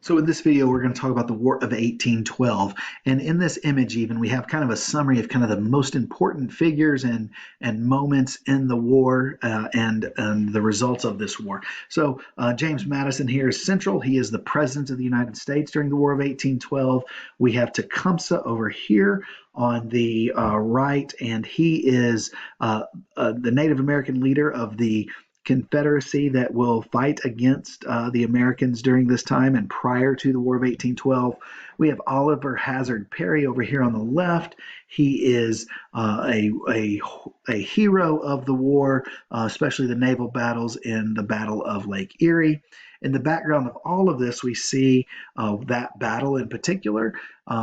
So in this video, we're going to talk about the War of 1812. And in this image even, we have kind of a summary of kind of the most important figures and moments in the war and the results of this war. So James Madison here is central. He is the President of the United States during the War of 1812. We have Tecumseh over here on the right, and he is the Native American leader of the Confederacy that will fight against the Americans during this time and prior to the War of 1812. We have Oliver Hazard Perry over here on the left. He is a hero of the war, especially the naval battles in the Battle of Lake Erie. In the background of all of this, we see that battle in particular,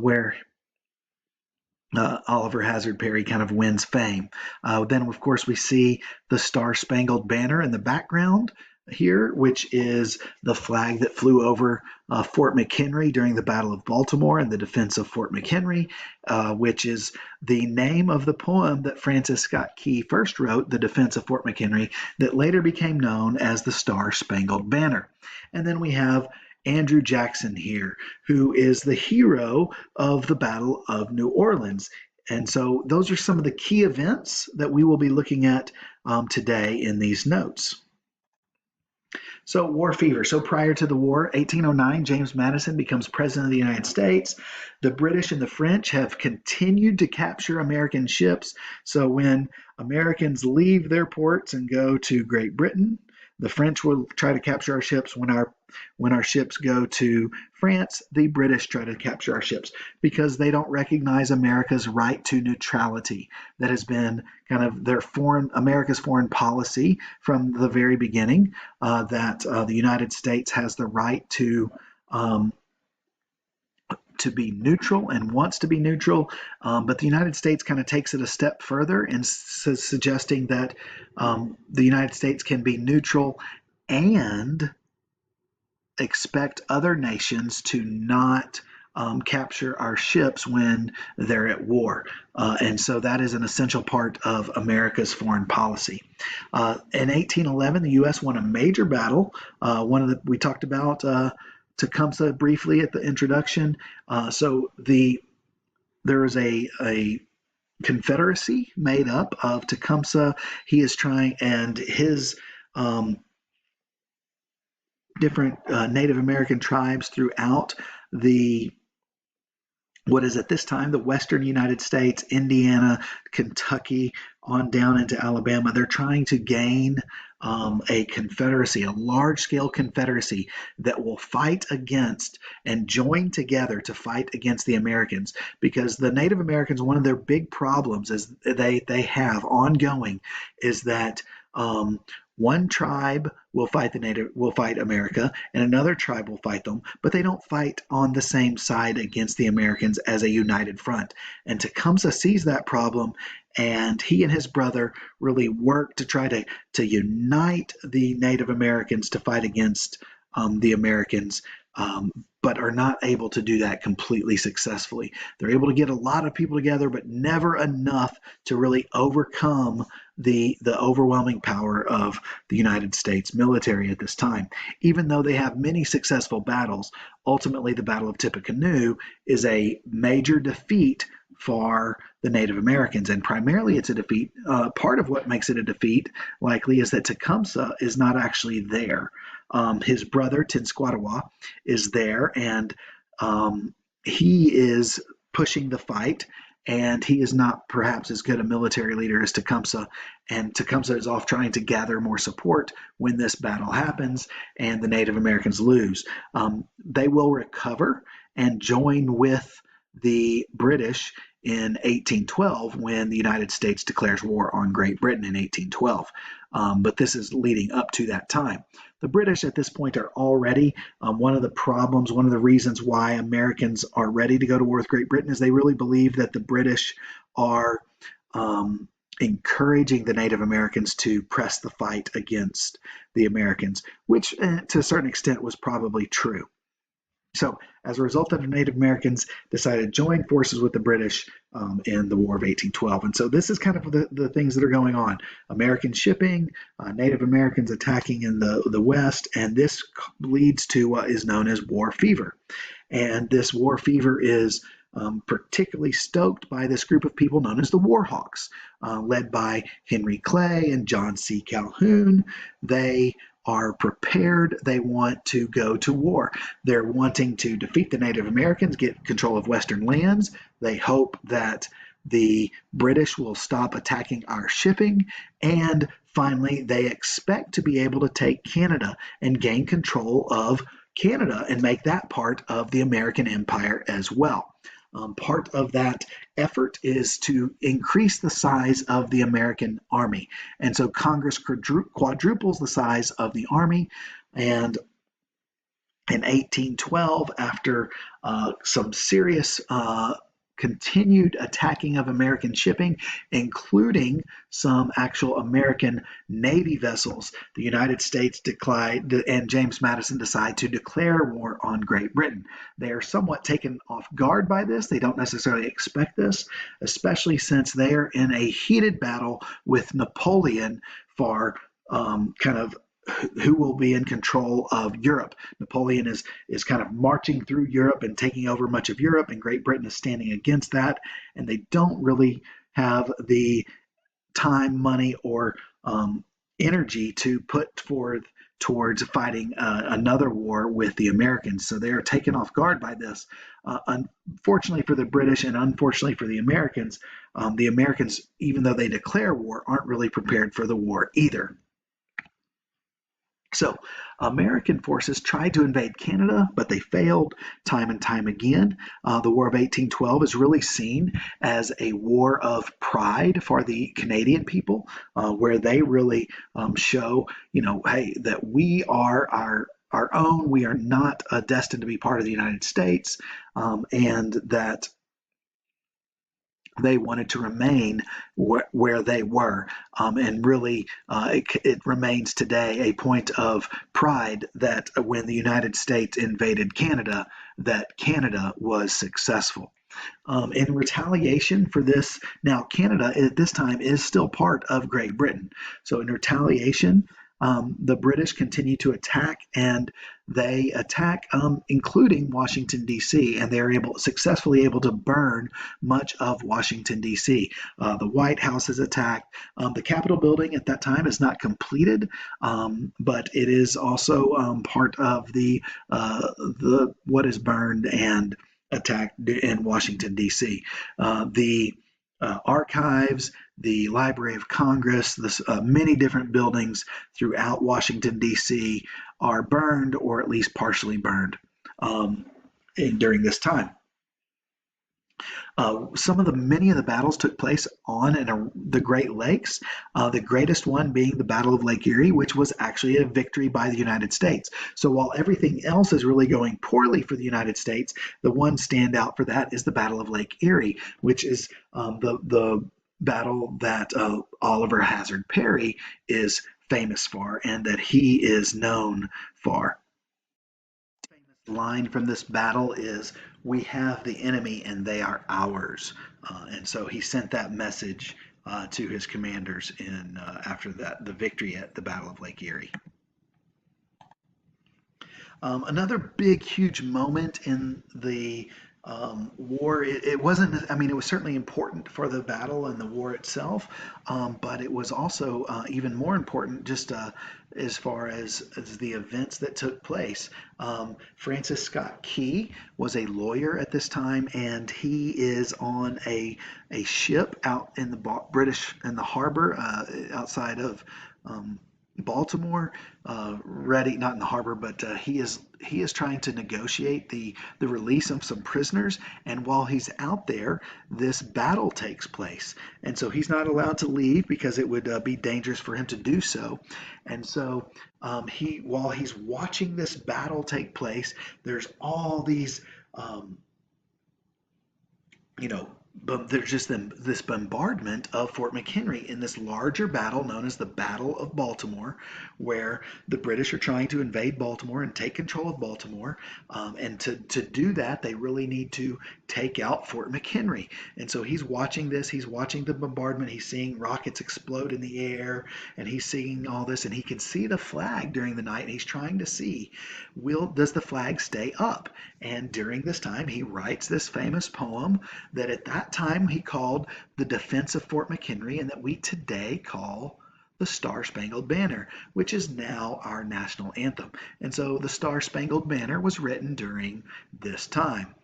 where Oliver Hazard Perry kind of wins fame. Then, of course, we see the Star-Spangled Banner in the background here, which is the flag that flew over Fort McHenry during the Battle of Baltimore and the defense of Fort McHenry, which is the name of the poem that Francis Scott Key first wrote, The Defense of Fort McHenry, that later became known as the Star-Spangled Banner. And then we have Andrew Jackson here, who is the hero of the Battle of New Orleans. And so those are some of the key events that we will be looking at today in these notes. So war fever. So prior to the war, 1809, James Madison becomes president of the United States. The British and the French have continued to capture American ships. So when Americans leave their ports and go to Great Britain, the French will try to capture our ships. When our ships go to France, the British try to capture our ships because they don't recognize America's right to neutrality. That has been kind of America's foreign policy from the very beginning, that the United States has the right to be neutral and wants to be neutral, but the United States kind of takes it a step further and suggesting that the United States can be neutral and expect other nations to not capture our ships when they're at war. And so that is an essential part of America's foreign policy. In 1811, the U.S. won a major battle. We talked about Tecumseh briefly at the introduction. So there is a confederacy made up of Tecumseh. He is trying, and his different Native American tribes throughout what is at this time the western United States, Indiana, Kentucky, on down into Alabama. They're trying to gain a confederacy, a large-scale confederacy that will fight against and join together to fight against the Americans, because the Native Americans, one of their big problems is they have ongoing is that one tribe will fight America, and another tribe will fight them, but they don't fight on the same side against the Americans as a united front. And Tecumseh sees that problem, and he and his brother really work to try to unite the Native Americans to fight against the Americans, but are not able to do that completely successfully. They're able to get a lot of people together, but never enough to really overcome the overwhelming power of the United States military at this time. Even though they have many successful battles, ultimately the Battle of Tippecanoe is a major defeat for the Native Americans, and primarily it's a defeat. Part of what makes it a defeat likely is that Tecumseh is not actually there. His brother Tenskwatawa is there, and he is pushing the fight, and he is not perhaps as good a military leader as Tecumseh, and Tecumseh is off trying to gather more support when this battle happens and the Native Americans lose. They will recover and join with the British in 1812 when the United States declares war on Great Britain in 1812. But this is leading up to that time. The British at this point are already one of the reasons why Americans are ready to go to war with Great Britain is they really believe that the British are encouraging the Native Americans to press the fight against the Americans, which to a certain extent was probably true. So, as a result, the Native Americans decided to join forces with the British in the War of 1812. And so, this is kind of the things that are going on: American shipping, Native Americans attacking in the West, and this leads to what is known as war fever. And this war fever is particularly stoked by this group of people known as the Warhawks, led by Henry Clay and John C. Calhoun. They are prepared. They want to go to war. They're wanting to defeat the Native Americans, get control of Western lands. They hope that the British will stop attacking our shipping. And finally, they expect to be able to take Canada and gain control of Canada and make that part of the American empire as well. Part of that effort is to increase the size of the American army. And so Congress quadruples the size of the army. And in 1812, after some serious continued attacking of American shipping, including some actual American Navy vessels, the United States declined, and James Madison decide to declare war on Great Britain. They are somewhat taken off guard by this. They don't necessarily expect this, especially since they are in a heated battle with Napoleon for kind of who will be in control of Europe. Napoleon is kind of marching through Europe and taking over much of Europe, and Great Britain is standing against that, and they don't really have the time, money, or energy to put forth towards fighting another war with the Americans. So they are taken off guard by this. Unfortunately for the British and unfortunately for the Americans, even though they declare war, aren't really prepared for the war either. So, American forces tried to invade Canada, but they failed time and time again. The War of 1812 is really seen as a war of pride for the Canadian people, where they really show, hey, that we are our own. We are not destined to be part of the United States, and that they wanted to remain where they were. And really, it remains today a point of pride that when the United States invaded Canada, that Canada was successful. In retaliation for this, now Canada at this time is still part of Great Britain. So in retaliation, the British continue to attack, and they attack, including Washington D.C., and they're successfully able to burn much of Washington D.C. The White House is attacked. The Capitol building at that time is not completed, but it is also part of the what is burned and attacked in Washington D.C. The archives, the Library of Congress, many different buildings throughout Washington, D.C. are burned or at least partially burned during this time. Many of the battles took place on the Great Lakes, the greatest one being the Battle of Lake Erie, which was actually a victory by the United States. So while everything else is really going poorly for the United States, the one standout for that is the Battle of Lake Erie, which is the battle that Oliver Hazard Perry is famous for and that he is known for. Line from this battle is, "We have the enemy and they are ours," and so he sent that message to his commanders after the victory at the Battle of Lake Erie. Another big, huge moment in the war. It wasn't. I mean, it was certainly important for the battle and the war itself, but it was also even more important just as far as the events that took place. Francis Scott Key was a lawyer at this time, and he is on a ship out in the in the harbor outside of Baltimore, ready, not in the harbor, but he is trying to negotiate the release of some prisoners. And while he's out there, this battle takes place, and so he's not allowed to leave because it would be dangerous for him to do so. And so while he's watching this battle take place, there's all these but there's just this bombardment of Fort McHenry in this larger battle known as the Battle of Baltimore, where the British are trying to invade Baltimore and take control of Baltimore. And to do that, they really need to take out Fort McHenry. And so he's watching this, he's watching the bombardment, he's seeing rockets explode in the air, and he's seeing all this, and he can see the flag during the night, and he's trying to see, does the flag stay up? And during this time, he writes this famous poem that at that time he called the Defense of Fort McHenry, and that we today call the Star-Spangled Banner, which is now our national anthem. And so the Star-Spangled Banner was written during this time.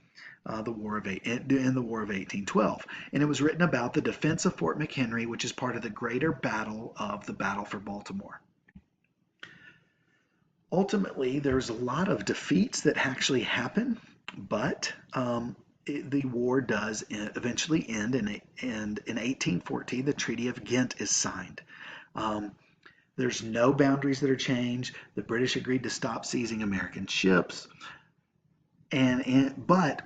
In the War of 1812, and it was written about the defense of Fort McHenry, which is part of the greater battle of the Battle for Baltimore. Ultimately, there's a lot of defeats that actually happen, but the war does eventually end, and in 1814, the Treaty of Ghent is signed. There's no boundaries that are changed. The British agreed to stop seizing American ships. But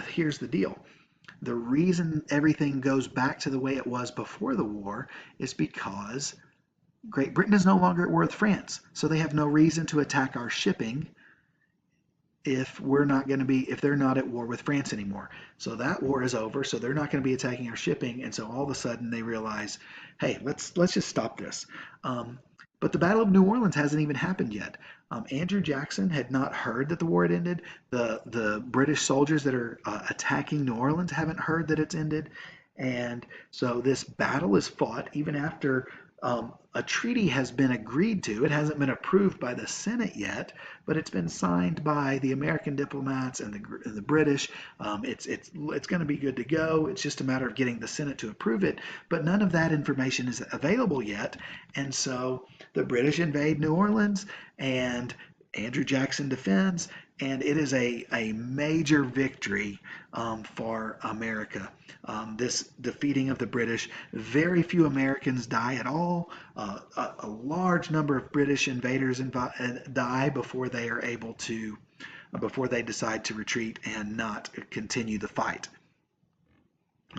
here's the deal. The reason everything goes back to the way it was before the war is because Great Britain is no longer at war with France. So they have no reason to attack our shipping if they're not at war with France anymore. So that war is over, so they're not going to be attacking our shipping, and so all of a sudden they realize, hey, let's just stop this. But the Battle of New Orleans hasn't even happened yet. Andrew Jackson had not heard that the war had ended. The British soldiers that are attacking New Orleans haven't heard that it's ended. And so this battle is fought even after a treaty has been agreed to. It hasn't been approved by the Senate yet, but it's been signed by the American diplomats and the British. It's going to be good to go. It's just a matter of getting the Senate to approve it. But none of that information is available yet, and so the British invade New Orleans, and Andrew Jackson defends, and it is a major victory for America. This defeating of the British. Very few Americans die at all. A large number of British invaders die before they are able to, before they decide to retreat and not continue the fight.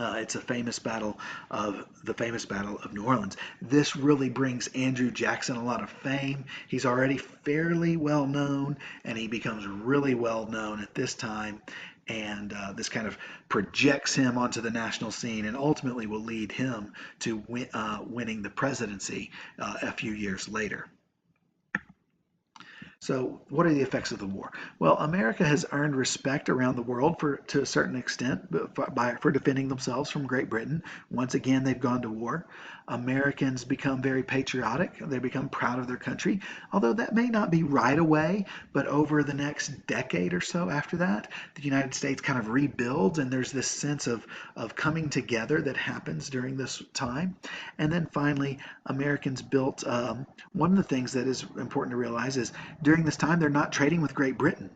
It's the famous battle of New Orleans. This really brings Andrew Jackson a lot of fame. He's already fairly well known, and he becomes really well known at this time. And this kind of projects him onto the national scene, and ultimately will lead him to winning the presidency a few years later. So what are the effects of the war? Well, America has earned respect around the world to a certain extent for defending themselves from Great Britain. Once again, they've gone to war. Americans become very patriotic. They become proud of their country, although that may not be right away, but over the next decade or so after that, the United States kind of rebuilds, and there's this sense of coming together that happens during this time. And then finally, Americans built, one of the things that is important to realize is during this time, they're not trading with Great Britain.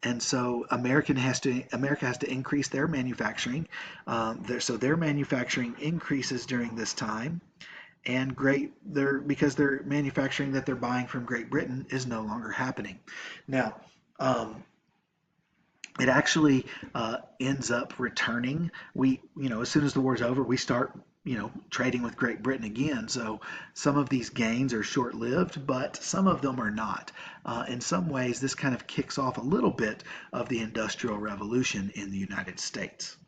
And so America has to increase their manufacturing. So their manufacturing increases during this time, and because their manufacturing that they're buying from Great Britain is no longer happening. Now, it actually ends up returning. As soon as the war's over, we start trading with Great Britain again. So some of these gains are short-lived, but some of them are not. In some ways, this kind of kicks off a little bit of the Industrial Revolution in the United States.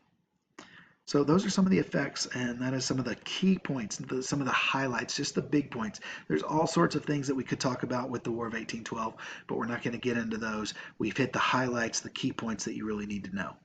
So those are some of the effects, and that is some of the key points, some of the highlights, just the big points. There's all sorts of things that we could talk about with the War of 1812, but we're not going to get into those. We've hit the highlights, the key points that you really need to know.